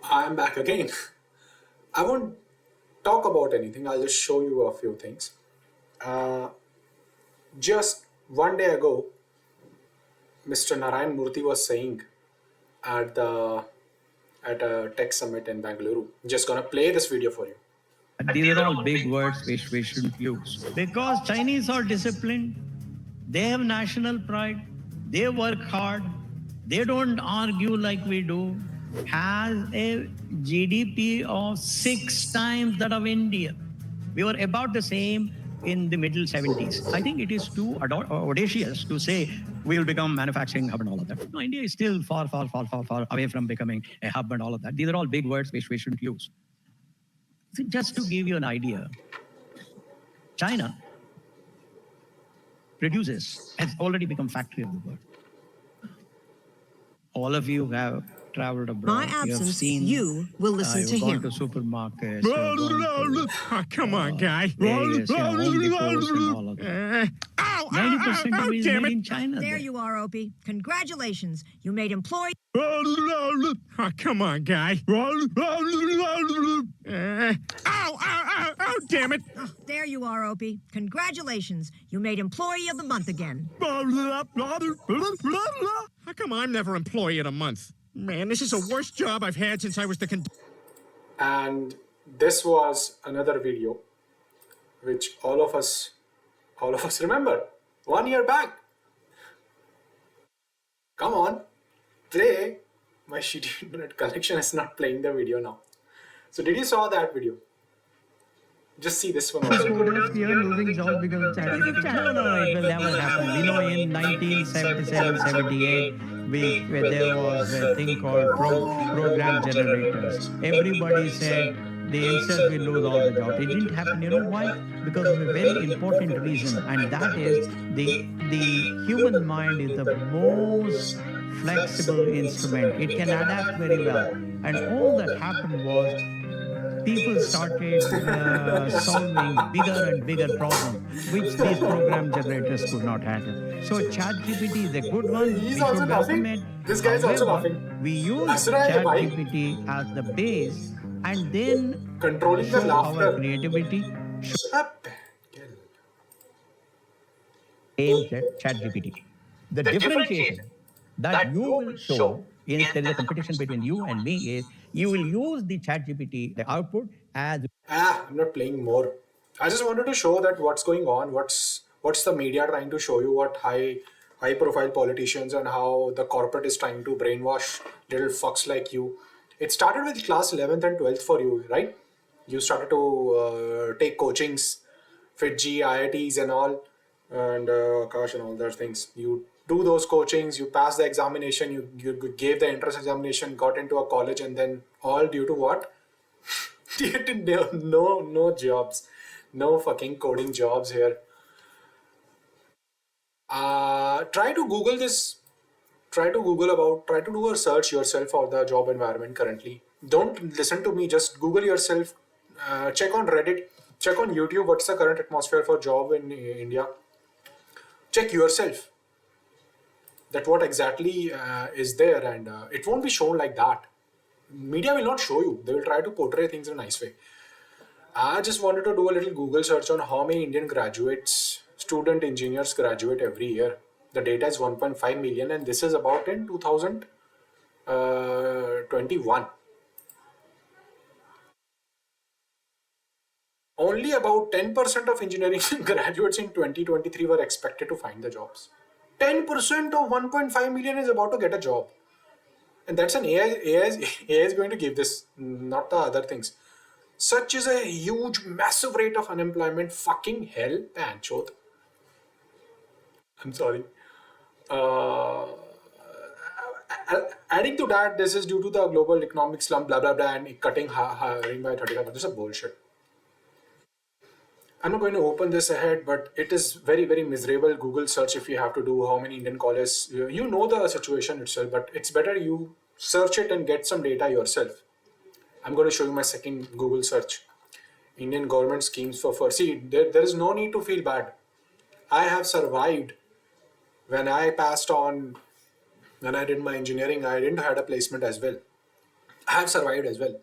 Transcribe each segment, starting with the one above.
I am back again. I won't talk about anything, I'll just show you a few things. Uh, just one day ago, Mr. Narayan Murthy was saying at the at a tech summit in Bangalore. Just gonna play this video for you. These are all big words which we shouldn't use. Because Chinese are disciplined, they have national pride, they work hard, they don't argue like we do, has a GDP of 6 times that of India. We were about the same in the middle 70s. I think it is too audacious to say we will become manufacturing hub and all of that. No, India is still far away from becoming a hub and all of that. These are all big words which we shouldn't use. So just to give you an idea, China produces, has already become factory of the world. All of you have traveled abroad. My absence, you will listen to him. Gone to supermarkets. Come on, guy. Vegas, Home Depots and all of that. 90% of it is made in China. There you are, Oppie. Congratulations. You made employee. Come on, guy. Damn it. Oh, there you are, Oppie. Congratulations. You made employee of the month again. How come I'm never employee of the month? Man, this is the worst job I've had since I was the And this was another video which all of us remember 1 year back. Come on, play. My shitty internet connection is not playing the video now. So did you saw that video? Just see this one also. We are losing jobs because of ChatGPT. No, it will never happen. You know, in 1977, 78, where there was a thing called program generators. Everybody said the youngsters will lose all the jobs. It didn't happen. You know why? Because of a very important reason, and that is the human mind is the most flexible instrument. It can adapt very well. And all that happened was people started solving bigger and bigger problems, which these program generators could not handle. So ChatGPT is a good one. He's also laughing. This guy is also laughing. We use ChatGPT as the base and then controlling the laughter. Our creativity. ChatGPT. The differentiation that you will show if there is a competition between you and me is you will use the ChatGPT, the output as... I'm not playing more. I just wanted to show that what's going on, what's the media trying to show you, what high profile politicians and how the corporate is trying to brainwash little fucks like you. It started with class 11th and 12th for you, right? You started to take coachings, FITG, IITs and all, and Akash and all those things. You do those coachings, you pass the examination, you gave the entrance examination, got into a college, and then all due to what? no jobs, no fucking coding jobs here. Try to Google this. Try to do a search yourself for the job environment currently. Don't listen to me, just Google yourself. Check on Reddit, check on YouTube, what's the current atmosphere for job in India. Check yourself that what exactly is there, and it won't be shown like that. Media will not show you. They will try to portray things in a nice way. I just wanted to do a little Google search on how many Indian student engineers graduate every year. The data is 1.5 million, and this is about in 2021. Only about 10% of engineering graduates in 2023 were expected to find the jobs. 10% of 1.5 million is about to get a job. And that's an AI is going to give this, not the other things. Such is a huge, massive rate of unemployment. Fucking hell, panchod. I'm sorry. Adding to that, this is due to the global economic slump, blah, blah, blah, and cutting hiring by 35%. This is a bullshit. I'm not going to open this ahead, but it is very, very miserable Google search if you have to do how many Indian colleges. You know the situation itself, but it's better you search it and get some data yourself. I'm going to show you my second Google search. Indian government schemes for first. See, there is no need to feel bad. I have survived. When I passed on, when I did my engineering, I didn't have a placement as well. I have survived as well.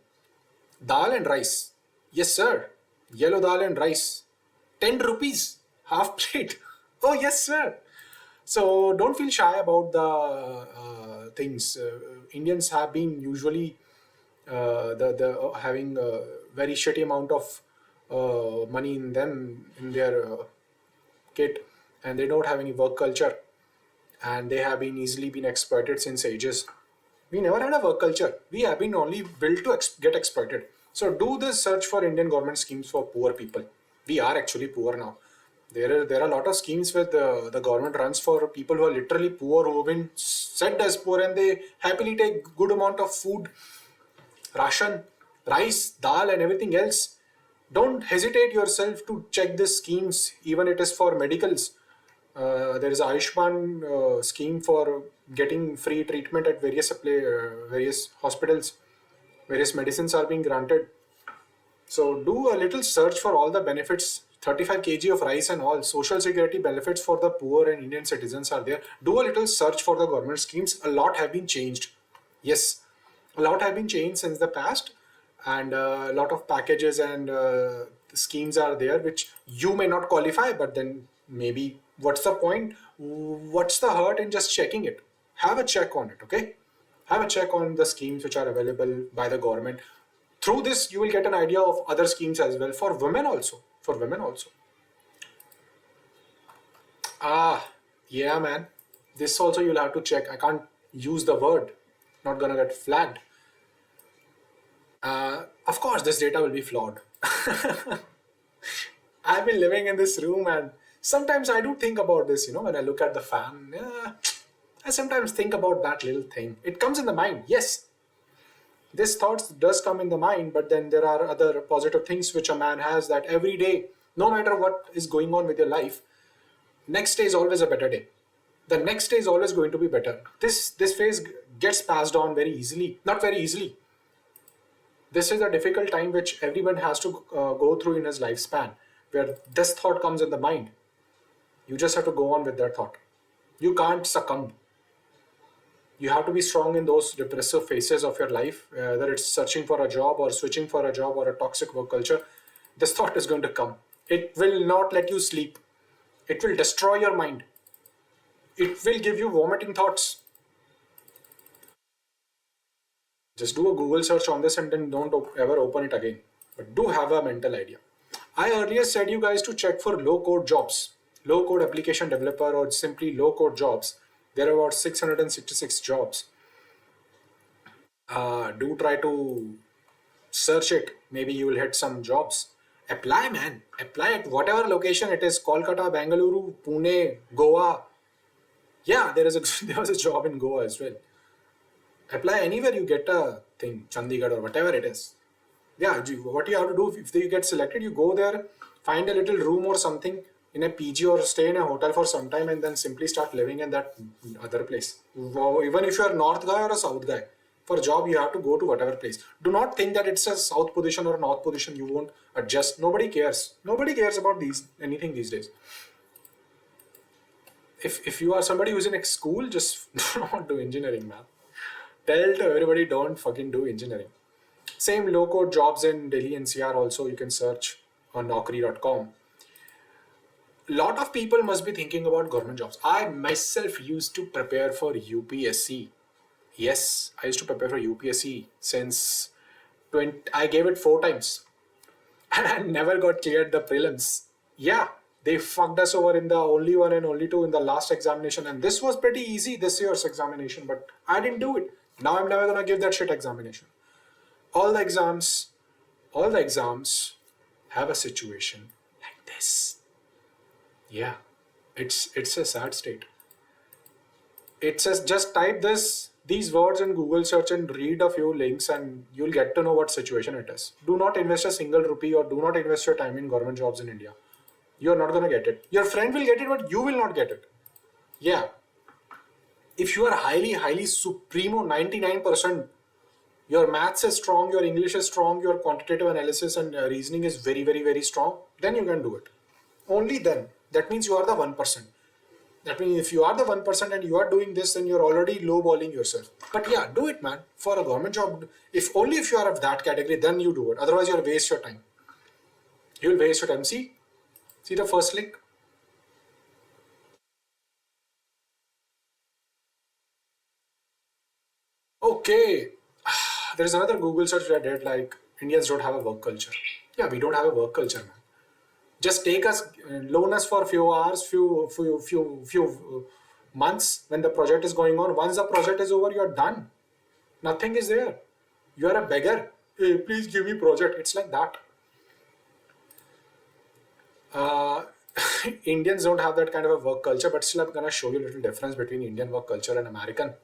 Dal and rice. Yes, sir. Yellow dal and rice. 10 rupees. Half plate. Oh, yes, sir. So don't feel shy about the things. Indians have been usually having a very shitty amount of money in them in their kit, and they don't have any work culture, and they have been easily been exploited since ages. We never had a work culture. We have been only built to get exploited. So do this search for Indian government schemes for poor people. We are actually poor now. There are a lot of schemes where the government runs for people who are literally poor, who have been set as poor, and they happily take good amount of food, ration, rice, dal, and everything else. Don't hesitate yourself to check these schemes, even it is for medicals. There is a Ayushman scheme for getting free treatment at various hospitals. Various medicines are being granted. So do a little search for all the benefits. 35 kg of rice and all social security benefits for the poor and Indian citizens are there. Do a little search for the government schemes. A lot have been changed. Yes, a lot have been changed since the past, and a lot of packages and schemes are there which you may not qualify, but then maybe what's the point? What's the hurt in just checking it? Have a check on it, okay? Have a check on the schemes which are available by the government. Through this, you will get an idea of other schemes as well for women also. For women also. Ah, yeah, man. This also you'll have to check. I can't use the word. Not gonna get flagged. Of course, this data will be flawed. I've been living in this room, and sometimes I do think about this, when I look at the fan. Yeah, I sometimes think about that little thing. It comes in the mind, yes. This thoughts does come in the mind, but then there are other positive things which a man has, that every day, no matter what is going on with your life, next day is always a better day. The next day is always going to be better. This phase gets passed on very easily. Not very easily. This is a difficult time which everyone has to go through in his lifespan, where this thought comes in the mind. You just have to go on with that thought. You can't succumb. You have to be strong in those depressive phases of your life, whether it's searching for a job or switching for a job or a toxic work culture. This thought is going to come. It will not let you sleep. It will destroy your mind. It will give you vomiting thoughts. Just do a Google search on this and then don't ever open it again. But do have a mental idea. I earlier said you guys to check for low-code jobs, low-code application developer, or simply low-code jobs. There are about 666 jobs. Do try to search it. Maybe you will hit some jobs. Apply, man. Apply at whatever location it is. Kolkata, Bengaluru, Pune, Goa. Yeah, there was a job in Goa as well. Apply anywhere you get a thing, Chandigarh or whatever it is. Yeah, what you have to do, if you get selected, you go there, find a little room or something in a PG or stay in a hotel for some time, and then simply start living in that other place. Even if you are north guy or a south guy, for a job you have to go to whatever place. Do not think that it's a south position or a north position, you won't adjust. Nobody cares. Nobody cares about anything these days. If you are somebody who's in a school, just don't do engineering, man. Tell to everybody, don't fucking do engineering. Same low-code jobs in Delhi NCR also you can search on Naukri.com. Lot of people must be thinking about government jobs. I myself used to prepare for UPSC. Yes, I used to prepare for UPSC since I gave it 4 times. And I never got cleared the prelims. Yeah, they fucked us over in the only one and only two in the last examination. And this was pretty easy this year's examination, but I didn't do it. Now I'm never gonna give that shit examination. All the exams have a situation like this. Yeah, it's a sad state. It says just type these words in Google search and read a few links and you'll get to know what situation it is. Do not invest a single rupee or do not invest your time in government jobs in India. You're not gonna get it. Your friend will get it, but you will not get it. Yeah. If you are highly supremo 99%, your maths is strong, your English is strong, your quantitative analysis and reasoning is very, very, very strong, then you can do it. Only then. That means you are the 1%. That means if you are the 1% and you are doing this, then you're already lowballing yourself. But yeah, do it, man. For a government job, if only if you are of that category, then you do it. Otherwise, you'll waste your time. You'll waste your time. See the first link. Okay, there is another Google search that I did, like Indians don't have a work culture. Yeah, we don't have a work culture, man. Just take us, loan us for a few hours, few months when the project is going on. Once the project is over, you're done. Nothing is there. You are a beggar. Hey, please give me project. It's like that. Uh, Indians don't have that kind of a work culture, but still, I'm gonna show you a little difference between Indian work culture and American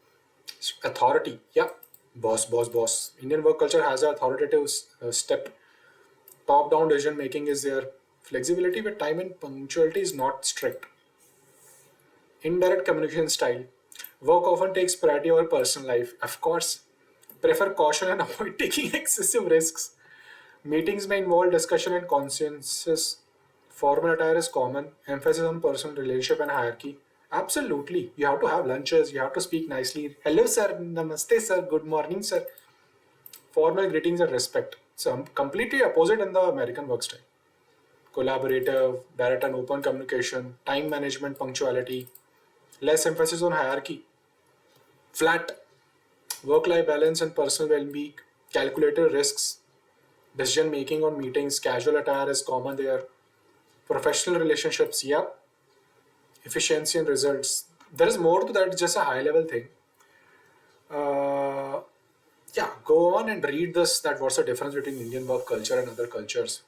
authority. Yeah, boss. Indian work culture has an authoritative step. Top-down decision making is there. Flexibility with time and punctuality is not strict. Indirect communication style. Work often takes priority over personal life. Of course, prefer caution and avoid taking excessive risks. Meetings may involve discussion and consensus. Formal attire is common. Emphasis on personal relationship and hierarchy. Absolutely. You have to have lunches. You have to speak nicely. Hello, sir. Namaste, sir. Good morning, sir. Formal greetings and respect. So, completely opposite in the American work style. Collaborative, direct and open communication, time management, punctuality, less emphasis on hierarchy, flat work-life balance and personal well-being, calculated risks, decision making on meetings, casual attire is common there, professional relationships, yep, efficiency and results. There is more to that, it's just a high-level thing. Uh, yeah, go on and read this. That what's the difference between Indian work culture and other cultures.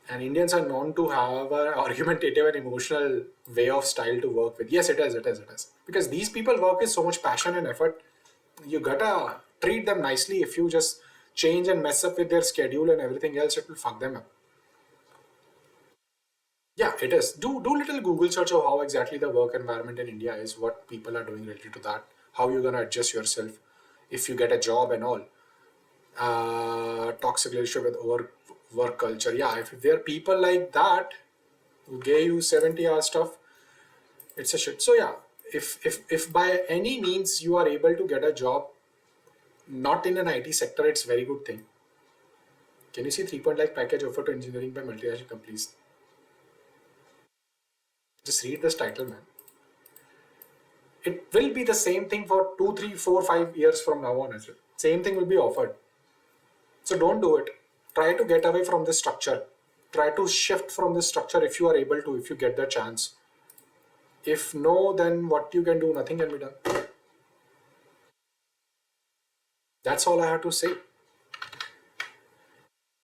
And Indians are known to have an argumentative and emotional way of style to work with. Yes, it is. Because these people work with so much passion and effort. You gotta treat them nicely. If you just change and mess up with their schedule and everything else, it will fuck them up. Yeah, it is. Do little Google search of how exactly the work environment in India is, what people are doing related to that, how you're gonna adjust yourself if you get a job and all. Toxic relationship with work culture. Yeah, if there are people like that who gave you 70-hour stuff, it's a shit. So yeah, if by any means you are able to get a job not in an IT sector, it's very good thing. Can you see 3 lakh package offered to engineering by multinational companies? Just read this title, man. It will be the same thing for 2, 3, 4, 5 years from now on as well. Same thing will be offered. So don't do it. Try to get away from this structure. Try to shift from this structure if you are able to, if you get the chance. If no, then what you can do, nothing can be done. That's all I have to say.